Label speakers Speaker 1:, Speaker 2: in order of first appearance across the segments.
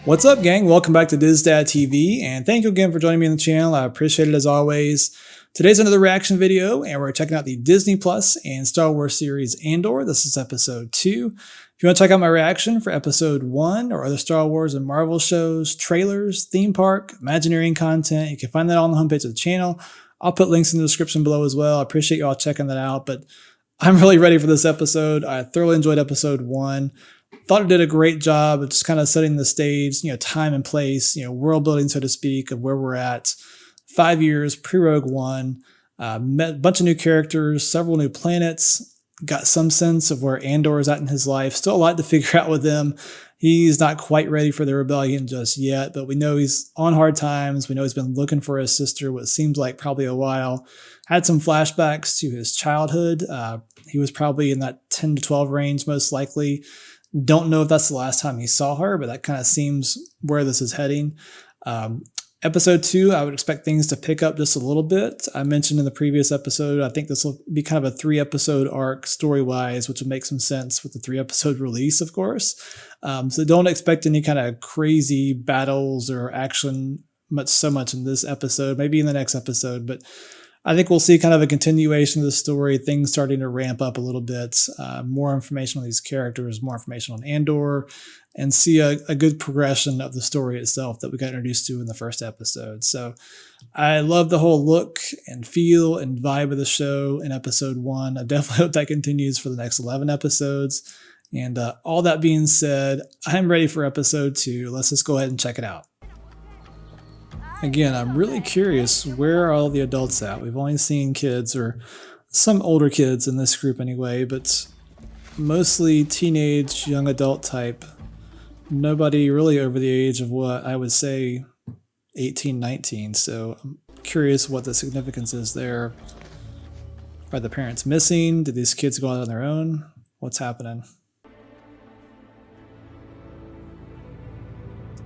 Speaker 1: What's up, gang? Welcome back to DizDad TV, and thank you again for joining me on the channel. I appreciate it as always. Today's another reaction video, and we're checking out the Disney Plus and Star Wars series Andor. This is episode 2. If you want to check out my reaction for episode 1 or other Star Wars and Marvel shows, trailers, theme park, Imagineering content, you can find that all on the homepage of the channel. I'll put links in the description below as well. I appreciate you all checking that out, but I'm really ready for this episode. I thoroughly enjoyed episode 1. Thought it did a great job of just kind of setting the stage, time and place, world building, so to speak, of where we're at. 5 years pre-Rogue One, met a bunch of new characters, several new planets, got some sense of where Andor is at in his life. Still a lot to figure out with him. He's not quite ready for the rebellion just yet, but we know he's on hard times. We know he's been looking for his sister, what seems like probably a while. Had some flashbacks to his childhood. He was probably in that 10 to 12 range, most likely. Don't know if that's the last time he saw her, but that kind of seems where this is heading. Episode 2, I would expect things to pick up just a little bit. I mentioned in the previous episode, I think this will be kind of a 3-episode arc story-wise, which would make some sense with the 3-episode release, of course. So don't expect any kind of crazy battles or action so much in this episode, maybe in the next episode, but I think we'll see kind of a continuation of the story, things starting to ramp up a little bit, more information on these characters, more information on Andor, and see a good progression of the story itself that we got introduced to in the first episode. So I love the whole look and feel and vibe of the show in episode 1. I definitely hope that continues for the next 11 episodes. And all that being said, I'm ready for episode 2. Let's just go ahead and check it out. Again, I'm really curious, where are all the adults at? We've only seen kids, or some older kids in this group anyway, but mostly teenage, young adult type. Nobody really over the age of what I would say 18, 19. So I'm curious what the significance is there. Are the parents missing? Did these kids go out on their own? What's happening?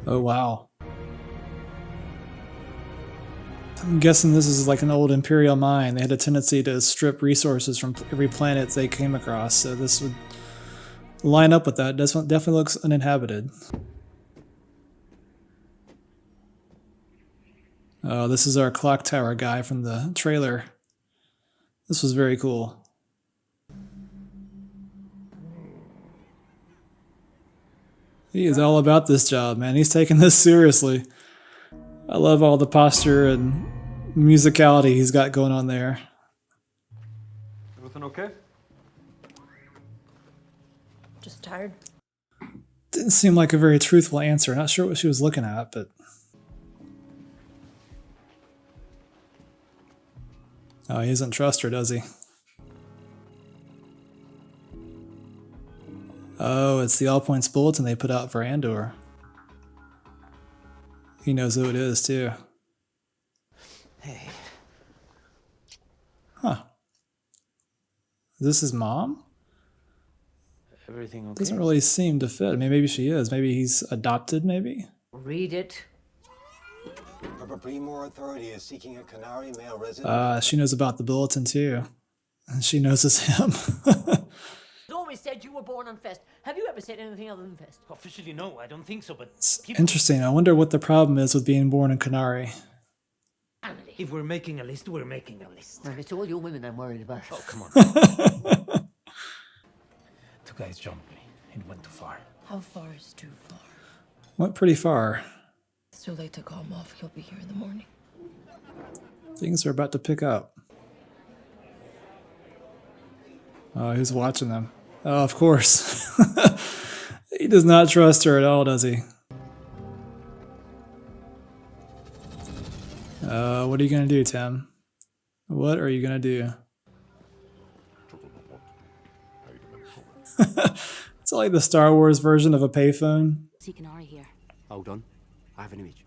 Speaker 1: Oh, wow. I'm guessing this is like an old Imperial mine. They had a tendency to strip resources from every planet they came across, so this would line up with that. This one definitely looks uninhabited. Oh, this is our clock tower guy from the trailer. This was very cool. He is all about this job, man. He's taking this seriously. I love all the posture and musicality he's got going on there.
Speaker 2: Everything okay?
Speaker 3: Just tired.
Speaker 1: Didn't seem like a very truthful answer. Not sure what she was looking at, but... Oh, he doesn't trust her, does he? Oh, it's the All Points Bulletin they put out for Andor. He knows who it is, too.
Speaker 2: Hey.
Speaker 1: Huh. Is this his mom?
Speaker 2: Everything okay?
Speaker 1: Doesn't really seem to fit. I mean, maybe she is. Maybe he's adopted, maybe?
Speaker 3: Read it.
Speaker 4: Primor Authority is seeking a Canary male resident.
Speaker 1: She knows about the bulletin, too. And she knows it's him.
Speaker 3: You always said you were born on Fest. Have you ever said anything other than Fest?
Speaker 2: Officially, no, I don't think so, but...
Speaker 1: It's interesting. I wonder what the problem is with being born in Canary.
Speaker 2: If we're making a list, we're making a list.
Speaker 3: Well, it's all you women I'm worried about.
Speaker 2: Oh, come on. Two guys jumped me. It went too far.
Speaker 5: How far is too far?
Speaker 1: Went pretty far.
Speaker 5: It's too late to call him off. He'll be here in the morning.
Speaker 1: Things are about to pick up. Oh, he's watching them. Oh, of course. He does not trust her at all, does he? What are you going to do, Tim? What are you going to do? It's like the Star Wars version of a payphone.
Speaker 6: Canary here.
Speaker 7: Hold on. I have an image.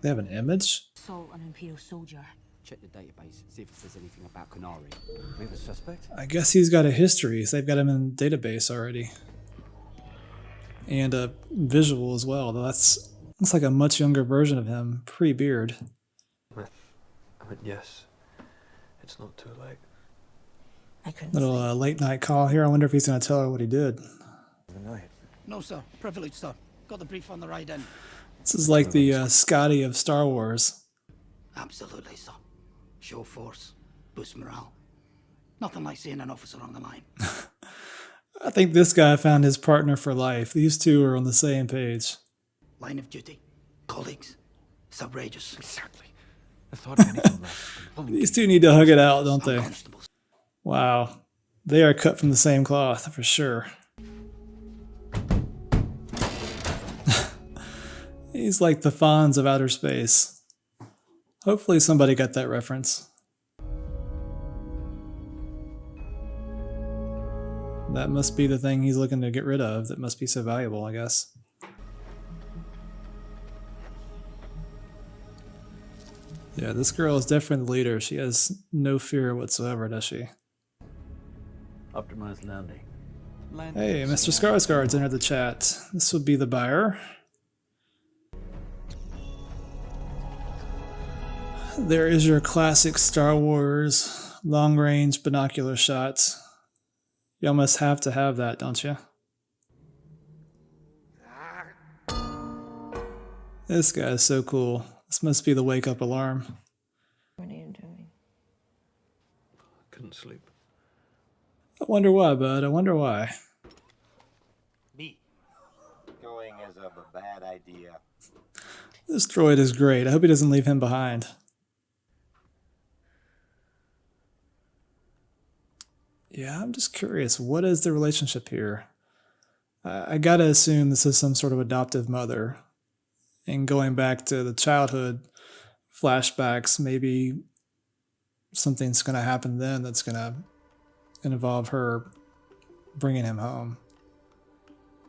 Speaker 1: They have an image?
Speaker 6: Saw an Imperial soldier.
Speaker 7: Check the database, see if it says anything about Canary. We have a suspect?
Speaker 1: I guess he's got a history, so they've got him in the database already. And a visual as well, though looks like a much younger version of him, pre-beard.
Speaker 2: I mean, yes. It's not too late.
Speaker 5: I couldn't
Speaker 1: Little late night call here. I wonder if he's going to tell her what he did.
Speaker 2: The night.
Speaker 8: No, sir. Privilege, sir. Got the brief on the ride in.
Speaker 1: This is like the Scotty of Star Wars.
Speaker 8: Absolutely, sir. Show force, boost morale. Nothing like seeing an officer on the line.
Speaker 1: I think this guy found his partner for life. These two are on the same page.
Speaker 8: Line of duty, colleagues. It's outrageous.
Speaker 2: Exactly. The thought of anything less than pulling
Speaker 1: These two need to hug it out, don't they?
Speaker 8: Constables.
Speaker 1: Wow. They are cut from the same cloth, for sure. He's like the Fonz of outer space. Hopefully somebody got that reference. That must be the thing he's looking to get rid of. That must be so valuable, I guess. Yeah, this girl is definitely the leader. She has no fear whatsoever, does she?
Speaker 9: Optimized landing.
Speaker 1: Hey, Mr. Skarsgård's entered the chat. This would be the buyer. There is your classic Star Wars long-range binocular shot. You almost have to have that, don't you? This guy is so cool. This must be the wake-up alarm.
Speaker 5: What are you doing?
Speaker 2: Couldn't sleep.
Speaker 1: I wonder why, bud. I wonder why.
Speaker 4: Me. Going is a bad idea.
Speaker 1: This droid is great. I hope he doesn't leave him behind. Yeah, I'm just curious. What is the relationship here? I gotta assume this is some sort of adoptive mother. And going back to the childhood flashbacks, maybe something's gonna happen then that's gonna involve her bringing him home.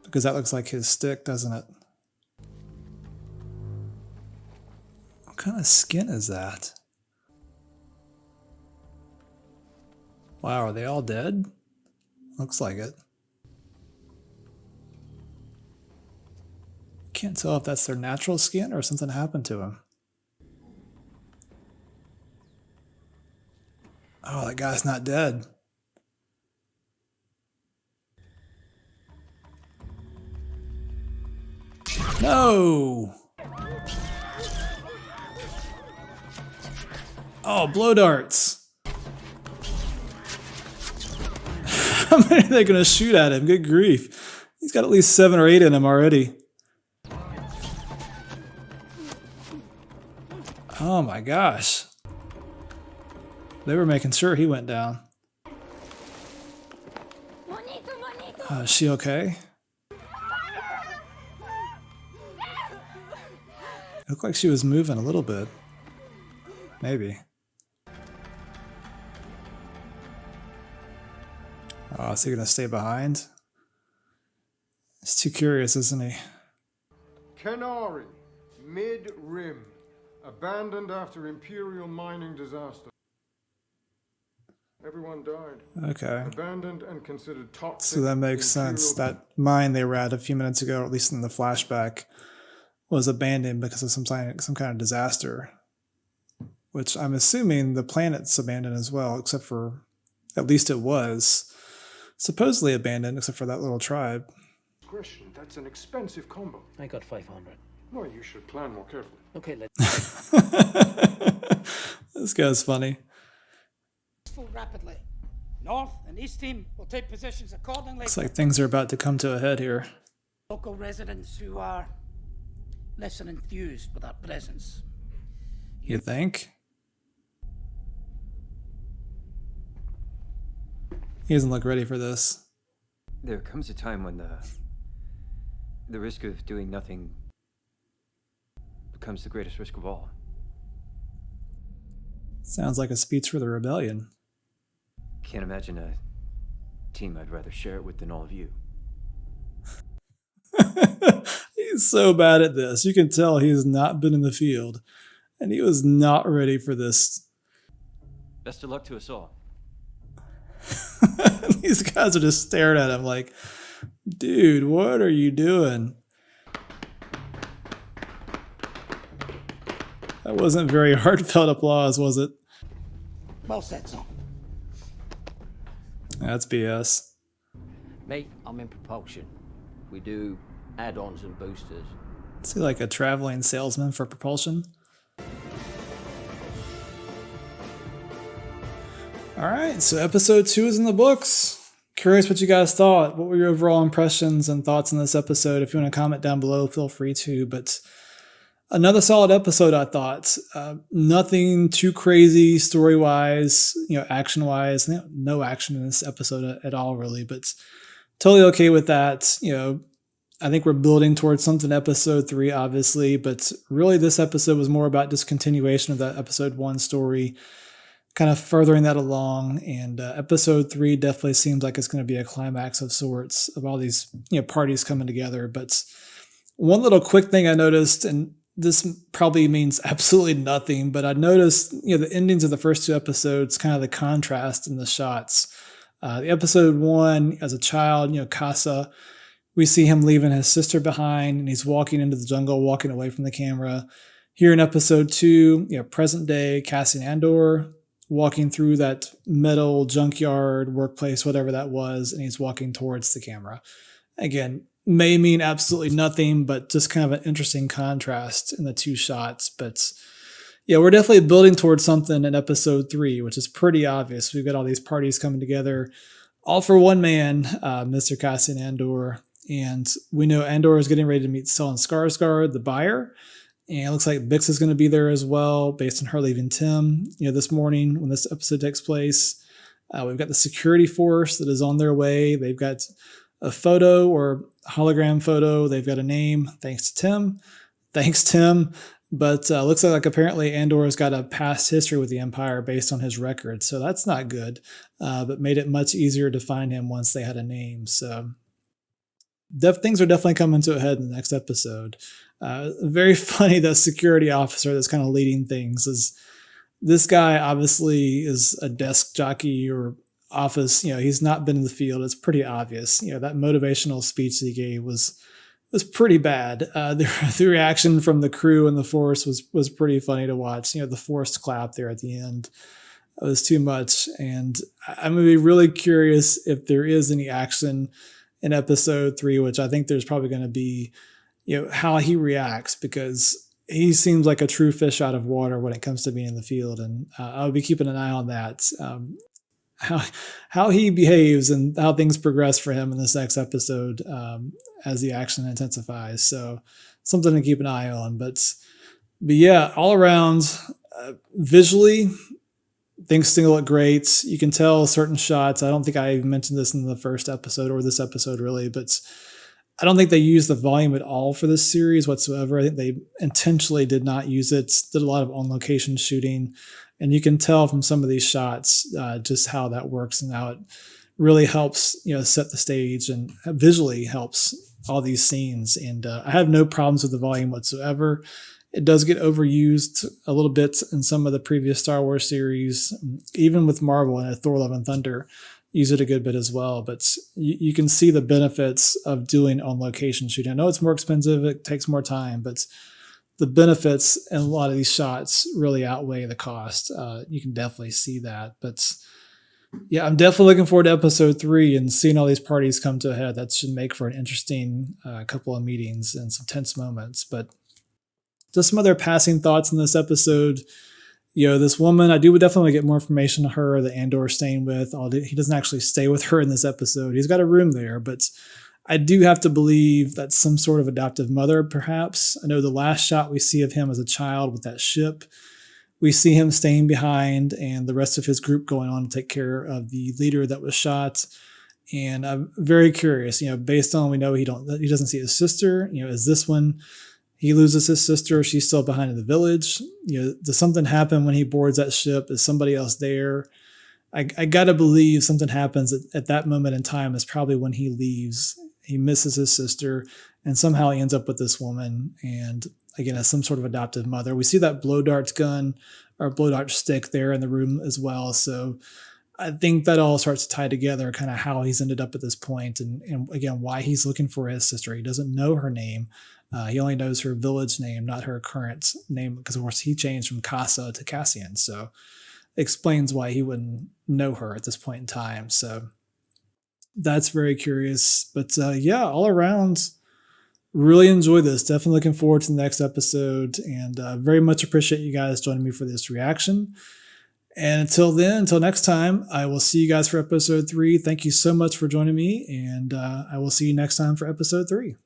Speaker 1: Because that looks like his stick, doesn't it? What kind of skin is that? Wow, are they all dead? Looks like it. Can't tell if that's their natural skin or something happened to him. Oh, that guy's not dead. No! Oh, blow darts. How many are they going to shoot at him? Good grief. He's got at least 7 or 8 in him already. Oh my gosh. They were making sure he went down. Is she okay? Looked like she was moving a little bit. Maybe. Oh, is he gonna stay behind? He's too curious, isn't he?
Speaker 10: Kenari, mid-rim, abandoned after Imperial mining disaster. Everyone died.
Speaker 1: Okay.
Speaker 10: Abandoned and considered toxic.
Speaker 1: So that makes sense. That mine they were at a few minutes ago, or at least in the flashback, was abandoned because of some kind of disaster. Which I'm assuming the planet's abandoned as well, except for, at least it was supposedly abandoned, except for that little tribe.
Speaker 10: Discretion, that's an expensive combo.
Speaker 9: I got 500.
Speaker 10: No, you should plan more carefully.
Speaker 9: Okay, let's.
Speaker 1: This guy's funny.
Speaker 8: Rapidly. North and East team will take positions accordingly.
Speaker 1: Looks like things are about to come to a head here.
Speaker 8: Local residents who are less than enthused with our presence.
Speaker 1: You think? He doesn't look ready for this.
Speaker 11: There comes a time when the risk of doing nothing becomes the greatest risk of all.
Speaker 1: Sounds like a speech for the rebellion.
Speaker 11: Can't imagine a team I'd rather share it with than all of you.
Speaker 1: He's so bad at this. You can tell he has not been in the field. And he was not ready for this.
Speaker 11: Best of luck to us all.
Speaker 1: These guys are just staring at him like, dude, what are you doing? That wasn't very heartfelt applause, was it?
Speaker 8: Well said, son.
Speaker 1: That's BS.
Speaker 9: Mate, I'm in propulsion. We do add-ons and boosters.
Speaker 1: Is he like a traveling salesman for propulsion? All right, so episode 2 is in the books. Curious what you guys thought. What were your overall impressions and thoughts on this episode? If you want to comment down below, feel free to. But another solid episode, I thought. Nothing too crazy story-wise, action-wise. No action in this episode at all, really. But totally okay with that. I think we're building towards something episode 3, obviously. But really, this episode was more about just continuation of that episode 1 story, kind of furthering that along. And episode 3 definitely seems like it's going to be a climax of sorts of all these parties coming together. But one little quick thing I noticed, and this probably means absolutely nothing, but I noticed the endings of the first 2 episodes, kind of the contrast in the shots. The episode 1, as a child, Casa, we see him leaving his sister behind, and he's walking into the jungle, walking away from the camera. Here in episode 2, present day Cassian Andor, walking through that metal junkyard, workplace, whatever that was, and he's walking towards the camera. Again, may mean absolutely nothing, but just kind of an interesting contrast in the 2 shots. But yeah, we're definitely building towards something in episode 3, which is pretty obvious. We've got all these parties coming together, all for one man, Mr. Cassian Andor. And we know Andor is getting ready to meet Stellan Skarsgård, the buyer. And it looks like Bix is going to be there as well, based on her leaving Tim, this morning when this episode takes place. We've got the security force that is on their way. They've got a photo or hologram photo. They've got a name. Thanks, Tim. But looks like apparently Andor has got a past history with the Empire based on his record. So that's not good, but made it much easier to find him once they had a name. So things are definitely coming to a head in the next episode. Very funny, that security officer that's kind of leading things is this guy obviously is a desk jockey or office. He's not been in the field. It's pretty obvious. That motivational speech that he gave was pretty bad. The reaction from the crew and the force was pretty funny to watch. The forced clap there at the end. It was too much. And I'm going to be really curious if there is any action in episode 3, which I think there's probably going to be, how he reacts, because he seems like a true fish out of water when it comes to being in the field. And I'll be keeping an eye on that, how he behaves and how things progress for him in this next episode as the action intensifies. So something to keep an eye on. But yeah, all around, visually, things still look great. You can tell certain shots. I don't think I mentioned this in the first episode or this episode really, but I don't think they used the volume at all for this series whatsoever. I think they intentionally did not use it. Did a lot of on-location shooting. And you can tell from some of these shots just how that works and how it really helps set the stage and visually helps all these scenes. And I have no problems with the volume whatsoever. It does get overused a little bit in some of the previous Star Wars series, even with Marvel and Thor: Love and Thunder use it a good bit as well. But you can see the benefits of doing on-location shooting. I know it's more expensive, it takes more time, but the benefits in a lot of these shots really outweigh the cost. You can definitely see that. But yeah, I'm definitely looking forward to episode 3 and seeing all these parties come to a head. That should make for an interesting couple of meetings and some tense moments. But just some other passing thoughts in this episode. This woman, I do definitely get more information on her that Andor is staying with. He doesn't actually stay with her in this episode. He's got a room there, but I do have to believe that's some sort of adoptive mother, perhaps. I know the last shot we see of him as a child with that ship, we see him staying behind and the rest of his group going on to take care of the leader that was shot. And I'm very curious, based on we know he doesn't see his sister. Is this one he loses his sister? She's still behind in the village. Does something happen when he boards that ship? Is somebody else there? I gotta believe something happens at that moment in time. Is probably when he leaves. He misses his sister, and somehow he ends up with this woman. And again, as some sort of adoptive mother. We see that blow darts gun or blow dart stick there in the room as well. So I think that all starts to tie together, kind of how he's ended up at this point, and again, why he's looking for his sister. He doesn't know her name. He only knows her village name, not her current name, because of course he changed from Casa to Cassian. So explains why he wouldn't know her at this point in time. So that's very curious. But yeah, all around, Really enjoyed this. Definitely looking forward to the next episode, and very much appreciate you guys joining me for this reaction. And until next time, I will see you guys for episode 3. Thank you so much for joining me, and I will see you next time for episode 3.